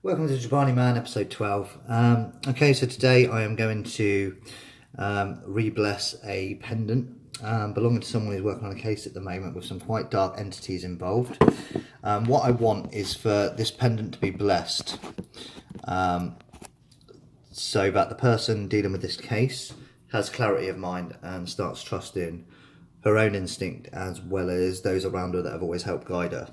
Welcome to Drahbarni Man, episode 12. Okay, so today I am going to re-bless a pendant belonging to someone who's working on a case at the moment with some quite dark entities involved. What I want is for this pendant to be blessed so that the person dealing with this case has clarity of mind and starts trusting her own instinct as well as those around her that have always helped guide her.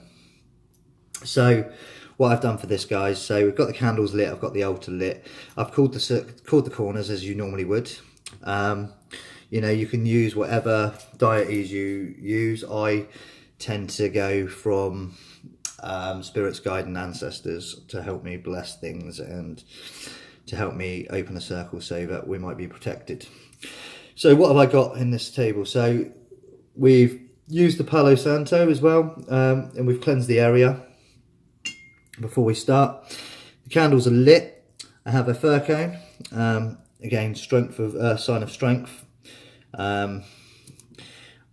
So what I've done for this, guys, so we've got the candles lit, I've got the altar lit, I've called the corners as you normally would. You know, you can use whatever deities you use. I tend to go from spirits, guide and ancestors to help me bless things and to help me open a circle so that we might be protected. So what have I got in this table? So we've used the Palo Santo as well, and we've cleansed the area. Before we start, the candles are lit. I have a fir cone, again, sign of strength. I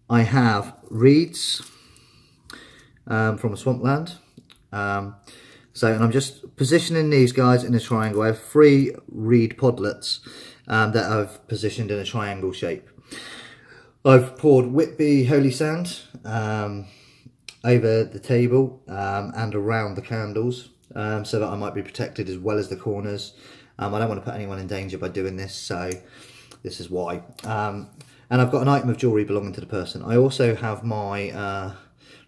have reeds from a swampland. And I'm just positioning these guys in a triangle. I have 3 reed podlets that I've positioned in a triangle shape. I've poured Whitby holy sand over the table and around the candles so that I might be protected as well as the corners. I don't want to put anyone in danger by doing this, so this is why. And I've got an item of jewellery belonging to the person. I also have my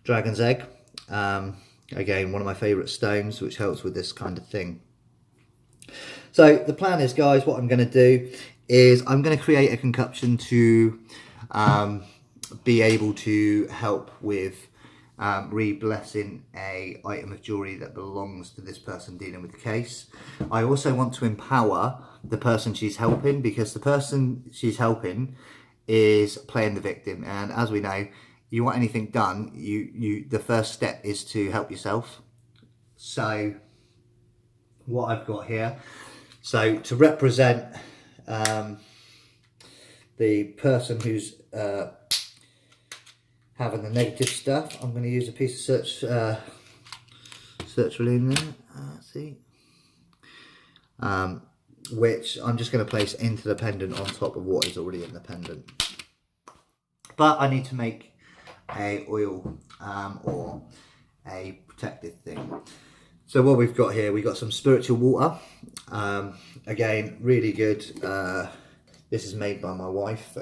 dragon's egg, again one of my favourite stones, which helps with this kind of thing. So the plan is, guys, what I'm going to do is I'm going to create a concoction to be able to help with re-blessing a item of jewellery that belongs to this person dealing with the case. I also want to empower the person she's helping, because the person she's helping is playing the victim, and as we know, you want anything done, the first step is to help yourself. So what I've got here, so to represent the person who's having the negative stuff, I'm going to use a piece of sertraline there, see, which I'm just going to place into the pendant on top of what is already in the pendant. But I need to make a oil or a protective thing. So what we've got here, we've got some spiritual water. Again, really good. This is made by my wife.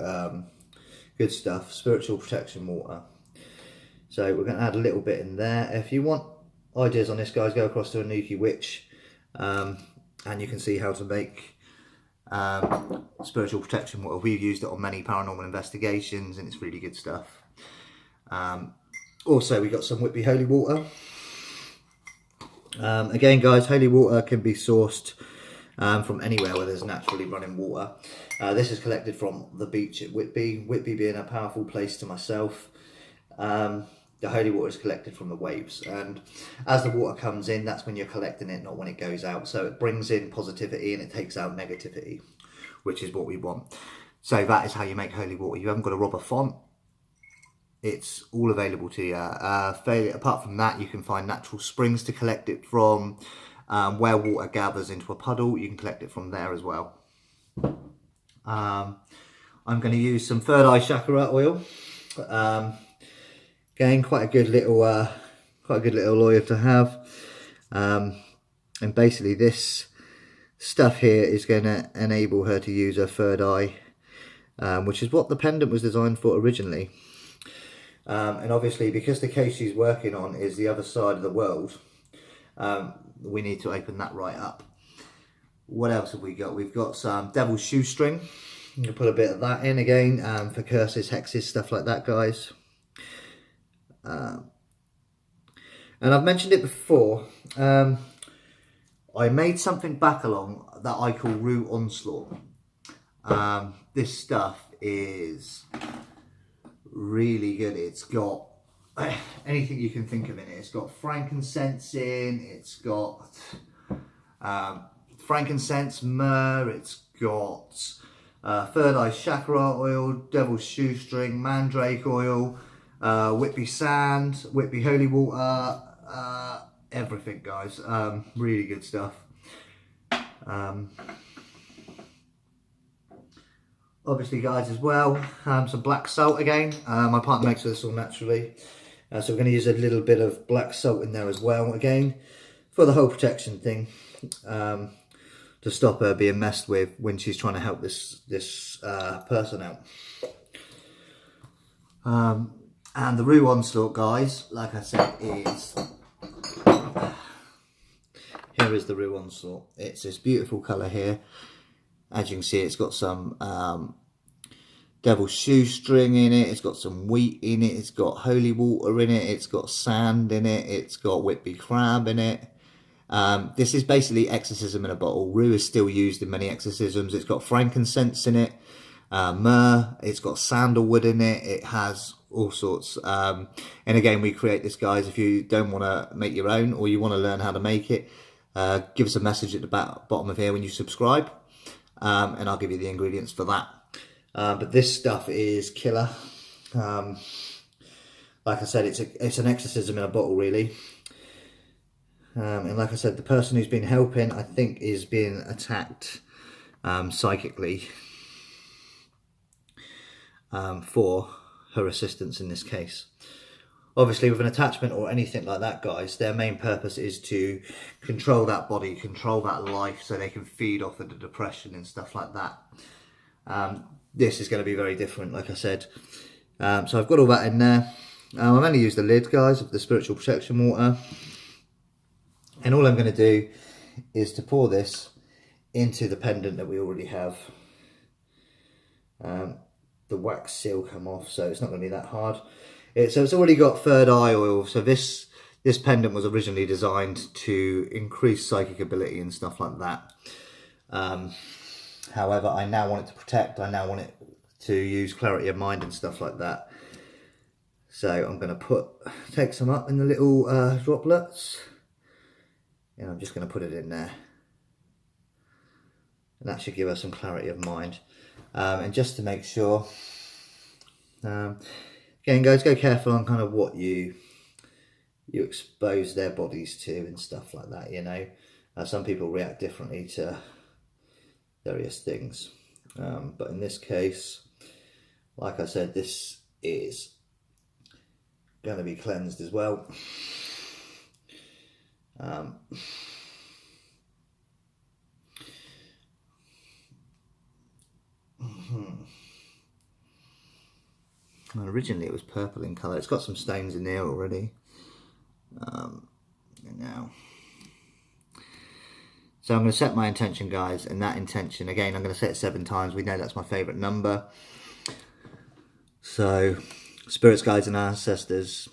Good stuff, spiritual protection water. So we're going to add a little bit in there. If you want ideas on this, guys, go across to Anuki Witch and you can see how to make spiritual protection water. We've used it on many paranormal investigations and it's really good stuff. Also, we got some Whitby holy water. Again, guys, holy water can be sourced from anywhere where there's naturally running water. This is collected from the beach at Whitby. Whitby being a powerful place to myself, the holy water is collected from the waves, and as the water comes in, that's when you're collecting it, not when it goes out. So it brings in positivity and it takes out negativity, which is what we want. So that is how you make holy water. You haven't got to rob a font. It's all available to you. Apart from that, you can find natural springs to collect it from. Where water gathers into a puddle, you can collect it from there as well. I'm going to use some third eye chakra oil. Again, quite a good little oil to have. And basically, this stuff here is going to enable her to use her third eye, which is what the pendant was designed for originally. And obviously, because the case she's working on is the other side of the world, we need to open that right up. What else have we got? We've got some devil's shoestring. I'm going to put a bit of that in again for curses, hexes, stuff like that, guys. And I've mentioned it before. I made something back along that I call Rue Onslaught. This stuff is really good. It's got anything you can think of in it. It's got frankincense in, it's got frankincense, myrrh, it's got third eye chakra oil, devil's shoestring, mandrake oil, Whitby sand, Whitby holy water, everything, guys. Really good stuff. Obviously, guys, as well, some black salt again. My partner makes this all naturally. So we're going to use a little bit of black salt in there as well, again, for the whole protection thing. To stop her being messed with when she's trying to help this person out. And the Rue Onslaught, guys, like I said, is... Here is the Rue Onslaught. It's this beautiful colour here. As you can see, it's got some devil's shoestring in it. It's got some wheat in it. It's got holy water in it. It's got sand in it. It's got Whitby crab in it. This is basically exorcism in a bottle. Rue is still used in many exorcisms. It's got frankincense in it, myrrh, it's got sandalwood in it, it has all sorts. And again, we create this, guys. If you don't want to make your own or you want to learn how to make it, give us a message at the bottom of here when you subscribe, and I'll give you the ingredients for that. But this stuff is killer. Like I said, it's an exorcism in a bottle, really. And like I said, the person who's been helping, I think, is being attacked psychically for her assistance in this case. Obviously, with an attachment or anything like that, guys, their main purpose is to control that body, control that life, so they can feed off of the depression and stuff like that. This is going to be very different, like I said. So I've got all that in there. I've only used the lid, guys, of the spiritual protection water. And all I'm going to do is to pour this into the pendant that we already have. The wax seal come off, so it's not going to be that hard. So it's already got third eye oil. So this pendant was originally designed to increase psychic ability and stuff like that. However, I now want it to protect. I now want it to use clarity of mind and stuff like that. So I'm going to take some up in the little droplets. And I'm just going to put it in there. And that should give us some clarity of mind. And just to make sure, again, guys, go careful on kind of what you expose their bodies to and stuff like that, you know. Some people react differently to various things. But in this case, like I said, this is going to be cleansed as well. Originally it was purple in colour. It's got some stains in there already. And now, so I'm going to set my intention, guys, and that intention, again, I'm going to set it 7 times. We know that's my favourite number. So, spirits, guides and ancestors,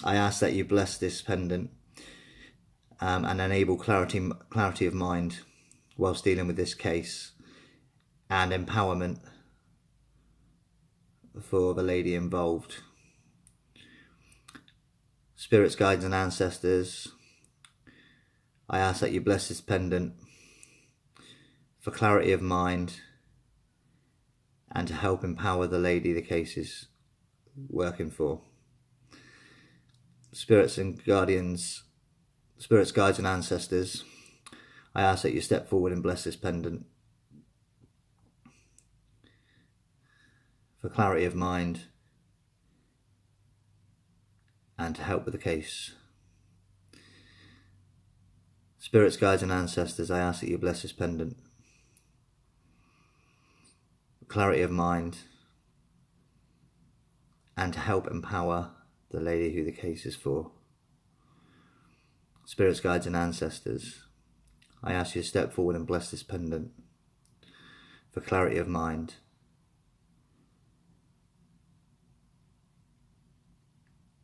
I ask that you bless this pendant and enable clarity of mind whilst dealing with this case, and empowerment for the lady involved. Spirits, guides and ancestors, I ask that you bless this pendant for clarity of mind and to help empower the lady the case is working for. Spirits and guardians, spirits, guides and ancestors, I ask that you step forward and bless this pendant for clarity of mind and to help with the case. Spirits, guides and ancestors, I ask that you bless this pendant for clarity of mind and to help empower the lady who the case is for. Spirits, guides and ancestors, I ask you to step forward and bless this pendant for clarity of mind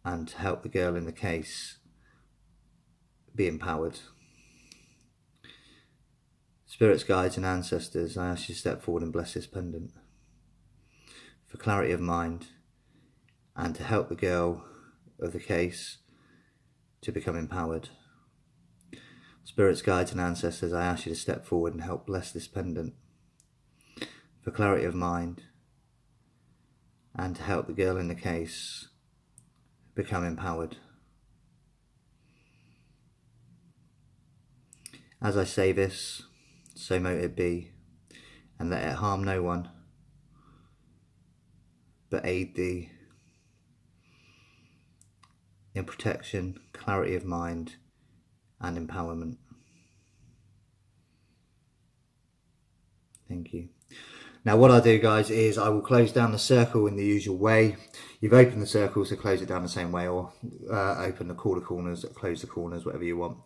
and to help the girl in the case be empowered. Spirits, guides and ancestors, I ask you to step forward and bless this pendant for clarity of mind and to help the girl of the case to become empowered. Spirits, guides and ancestors, I ask you to step forward and help bless this pendant for clarity of mind and to help the girl in the case become empowered. As I say this, so mote it be, and let it harm no one, but aid thee in protection, clarity of mind, and empowerment. Thank you. Now what I do, guys, is I will close down the circle in the usual way. You've opened the circle, so close it down the same way, or open the corners, close the corners, whatever you want.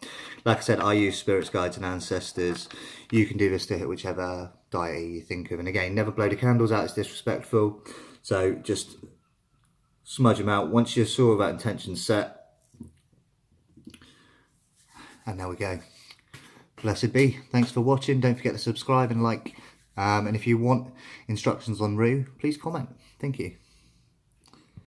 Like I said, I use spirits, guides and ancestors. You can do this to hit whichever deity you think of. And again, never blow the candles out, it's disrespectful. So just smudge them out once you're sure that intention's set. And there we go. Blessed be. Thanks for watching. Don't forget to subscribe and like. And if you want instructions on Rue, please comment. Thank you.